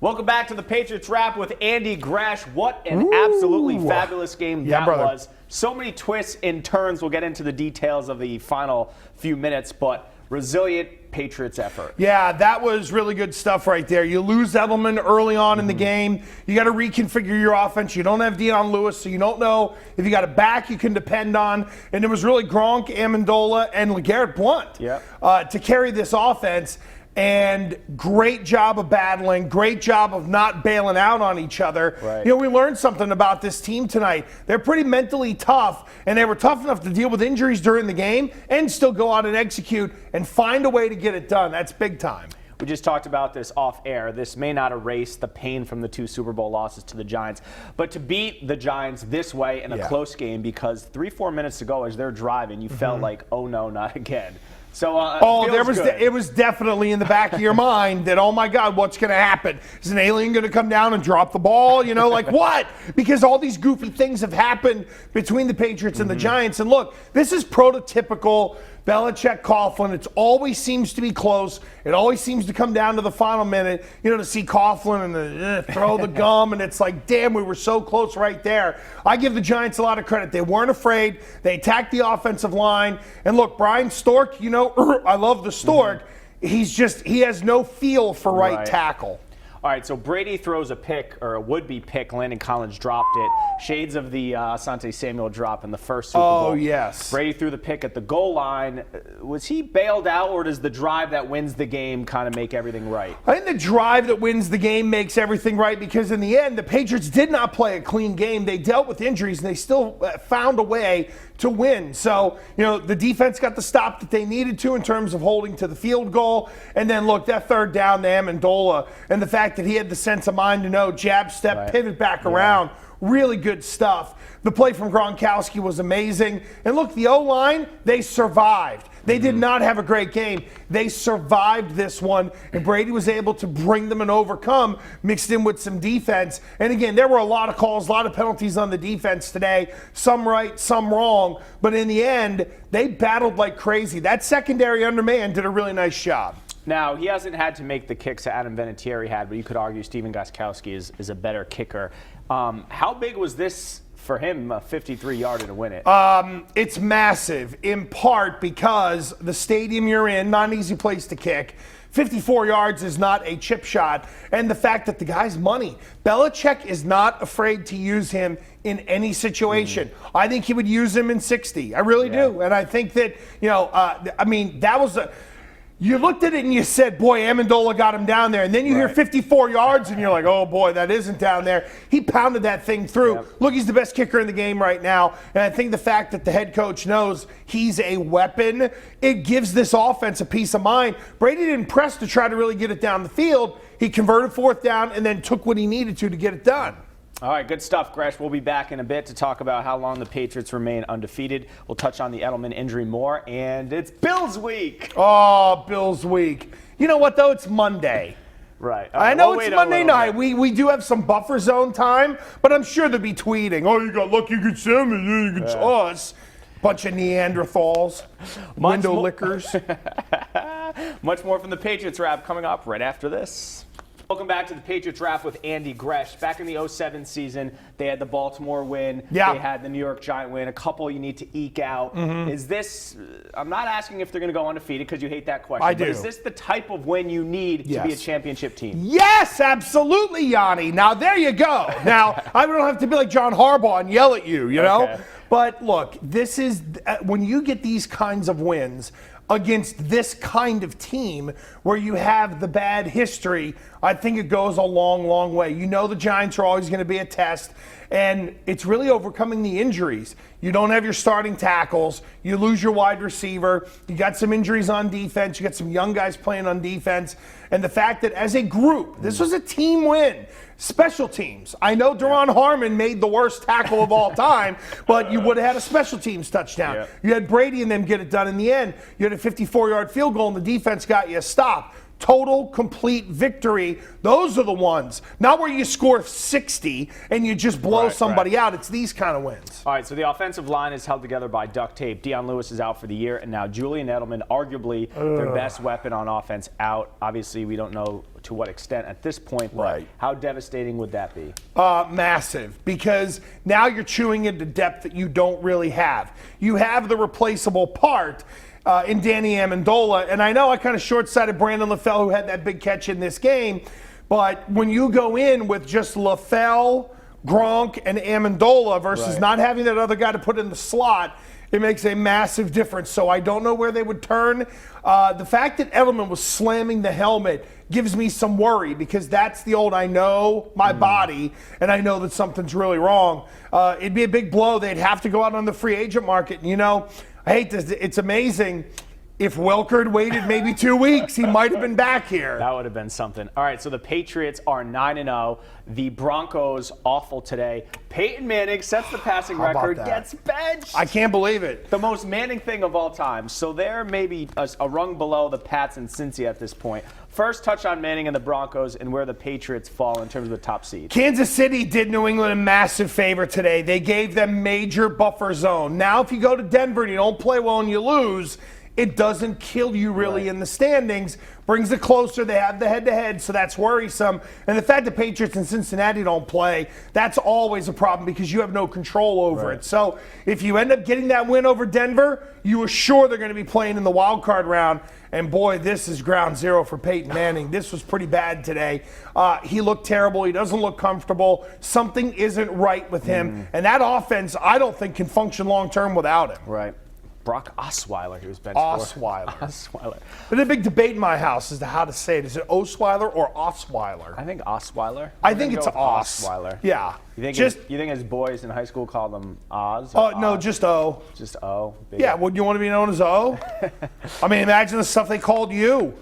Welcome back to the Patriots Wrap with Andy Gresh. What an absolutely fabulous game that was. So many twists and turns. We'll get into the details of the final few minutes, but resilient Patriots effort. Yeah, that was really good stuff right there. You lose Edelman early on in the game. You got to reconfigure your offense. You don't have Dion Lewis, so you don't know if you got a back you can depend on. And it was really Gronk, Amendola, and LeGarrette Blount to carry this offense. And great job of battling, great job of not bailing out on each other. Right. You know, we learned something about this team tonight. They're pretty mentally tough, and they were tough enough to deal with injuries during the game and still go out and execute and find a way to get it done. That's big time. We just talked about this off air. This may not erase the pain from the 2 Super Bowl losses to the Giants, but to beat the Giants this way in a close game, because 3-4 minutes to go as they're driving, you felt like, oh no, not again. So, it was definitely in the back of your mind that, oh my God, what's going to happen? Is an alien going to come down and drop the ball? You know, like what? Because all these goofy things have happened between the Patriots and the Giants. And look, this is prototypical Belichick Coughlin. It always seems to be close. It always seems to come down to the final minute, you know, to see Coughlin and throw the gum. And it's like, damn, we were so close right there. I give the Giants a lot of credit. They weren't afraid. They attacked the offensive line. And look, Brian Stork, you know, I love the Stork. He has no feel for right tackle. All right, so Brady throws a pick, or a would-be pick. Landon Collins dropped it. Shades of the Asante Samuel drop in the first Super Bowl. Oh, yes. Brady threw the pick at the goal line. Was he bailed out, or does the drive that wins the game kind of make everything right? I think the drive that wins the game makes everything right, because in the end, the Patriots did not play a clean game. They dealt with injuries, and they still found a way to win. So, you know, the defense got the stop that they needed to in terms of holding to the field goal. And then, look, that third down to Amendola and the fact that he had the sense of mind to know jab, step, pivot back around. Really good stuff. The play from Gronkowski was amazing. And look, the O-line, they survived. They did not have a great game. They survived this one, and Brady was able to bring them and overcome, mixed in with some defense. And again, there were a lot of calls, a lot of penalties on the defense today, some right, some wrong. But in the end, they battled like crazy. That secondary underman did a really nice job. Now, he hasn't had to make the kicks that Adam Vinatieri had, but you could argue Stephen Gostkowski is a better kicker. How big was this for him, a 53-yarder to win it? It's massive, in part because the stadium you're in, not an easy place to kick. 54 yards is not a chip shot. And the fact that the guy's money. Belichick is not afraid to use him in any situation. I think he would use him in 60. I really do. And I think that, you know, I mean, that was a... You looked at it and you said, boy, Amendola got him down there. And then you hear 54 yards and you're like, oh, boy, that isn't down there. He pounded that thing through. Look, he's the best kicker in the game right now. And I think the fact that the head coach knows he's a weapon, it gives this offense a peace of mind. Brady didn't press to try to really get it down the field. He converted fourth down and then took what he needed to get it done. All right, good stuff, Gresh. We'll be back in a bit to talk about how long the Patriots remain undefeated. We'll touch on the Edelman injury more, and it's Bills week. Oh, Bills week. You know what, though? It's Monday. Right. I know it's Monday night. We do have some buffer zone time, but I'm sure they'll be tweeting, oh, you got lucky you could see me, you could us. Bunch of Neanderthals, window lickers. Much more from the Patriots Wrap coming up right after this. Welcome back to the Patriots Wrap with Andy Gresh. Back in the 07 season, they had the Baltimore win. They had the New York Giant win. A couple you need to eke out. Is this, I'm not asking if they're going to go undefeated because you hate that question. I do. But is this the type of win you need to be a championship team? Yes, absolutely, Yianni. Now, there you go. Now, I don't have to be like John Harbaugh and yell at you, you know? But look, this is, when you get these kinds of wins against this kind of team where you have the bad history, I think it goes a long, long way. You know the Giants are always going to be a test, and it's really overcoming the injuries. You don't have your starting tackles. You lose your wide receiver. You got some injuries on defense. You got some young guys playing on defense. And the fact that as a group, this was a team win. Special teams. I know Duron Harmon made the worst tackle of all time, but you would have had a special teams touchdown. You had Brady and them get it done in the end. You had a 54-yard field goal, and the defense got you a stop. total, complete victory. Those are the ones. Not where you score 60 and you just blow somebody out. It's these kind of wins. All right, so the offensive line is held together by duct tape. Dion Lewis is out for the year, and now Julian Edelman, arguably their best weapon on offense, out. Obviously, we don't know to what extent at this point, but how devastating would that be? Massive, because now you're chewing into depth that you don't really have. You have the replaceable part in Danny Amendola, and I know I kind of short-sighted Brandon LaFell, who had that big catch in this game, but when you go in with just LaFell, Gronk, and Amendola versus not having that other guy to put in the slot, it makes a massive difference. So I don't know where they would turn. The fact that Edelman was slamming the helmet gives me some worry, because that's the old I know my body and I know that something's really wrong. It'd be a big blow. They'd have to go out on the free agent market. And, you know, I hate this. It's amazing. If Welker had waited maybe 2 weeks, he might have been back here. That would have been something. All right, so the Patriots are 9-0. The Broncos awful today. Peyton Manning sets the passing record, gets benched. I can't believe it. The most Manning thing of all time. So they're maybe a rung below the Pats and Cincy at this point. First touch on Manning and the Broncos and where the Patriots fall in terms of the top seed. Kansas City did New England a massive favor today. They gave them major buffer zone. Now if you go to Denver and you don't play well and you lose, it doesn't kill you really in the standings. Brings it closer. They have the head-to-head, so that's worrisome. And the fact that Patriots and Cincinnati don't play, that's always a problem because you have no control over it. So if you end up getting that win over Denver, you are sure they're going to be playing in the wild card round. And boy, this is ground zero for Peyton Manning. This was pretty bad today. He looked terrible. He doesn't look comfortable. Something isn't right with him. And that offense, I don't think, can function long-term without him. Right. Brock Osweiler, he was benched for. Osweiler. There's a big debate in my house as to how to say it. Is it Osweiler or Osweiler? I think Osweiler. I think it's Osweiler. Yeah. You think his boys in high school called him Oz? Oh, no, just O. Just O. Yeah, would you want to be known as O? I mean, imagine the stuff they called you.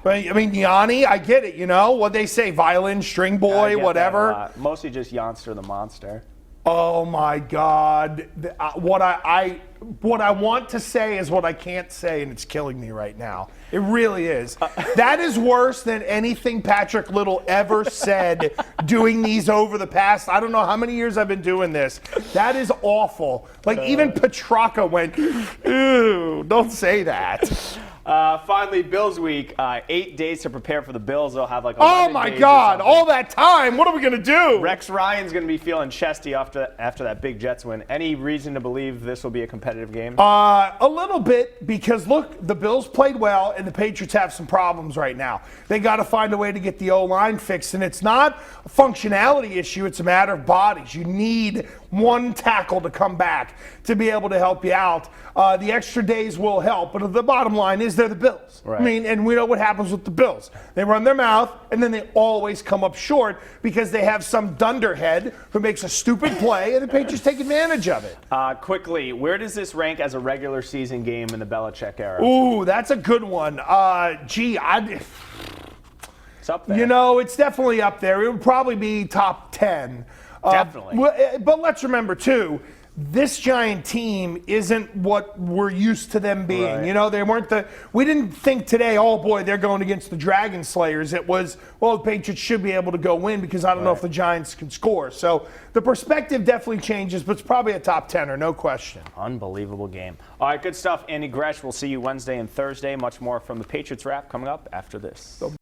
I mean, Yianni, I get it, you know? What'd they say? Violin, string boy, whatever? Mostly just Youngster the Monster. Oh my God! What I want to say is what I can't say, and it's killing me right now. It really is. That is worse than anything Patrick Little ever said. Doing these over the past, I don't know how many years I've been doing this. That is awful. Like even Petrarca went, "Ew, don't say that." Finally, Bills week. 8 days to prepare for the Bills. They'll have like 11 oh my God! All that time. What are we gonna do? Rex Ryan's gonna be feeling chesty after that big Jets win. Any reason to believe this will be a competitive game? A little bit, because look, the Bills played well, and the Patriots have some problems right now. They got to find a way to get the O-line fixed, and it's not a functionality issue. It's a matter of bodies. You need one tackle to come back to be able to help you out. The extra days will help, but the bottom line is they're the Bills. Right. I mean, and we know what happens with the Bills. They run their mouth, and then they always come up short because they have some dunderhead who makes a stupid play, and the Patriots take advantage of it. Quickly, where does this rank as a regular season game in the Belichick era? Ooh, that's a good one. It's up there. You know, it's definitely up there. It would probably be top 10. Definitely. But let's remember, too, this Giant team isn't what we're used to them being. Right. You know, we didn't think today, oh boy, they're going against the Dragon Slayers. It was, well, the Patriots should be able to go win because I don't know if the Giants can score. So the perspective definitely changes, but it's probably a top 10-er, no question. Unbelievable game. All right, good stuff. Andy Gresh, we'll see you Wednesday and Thursday. Much more from the Patriots Wrap coming up after this.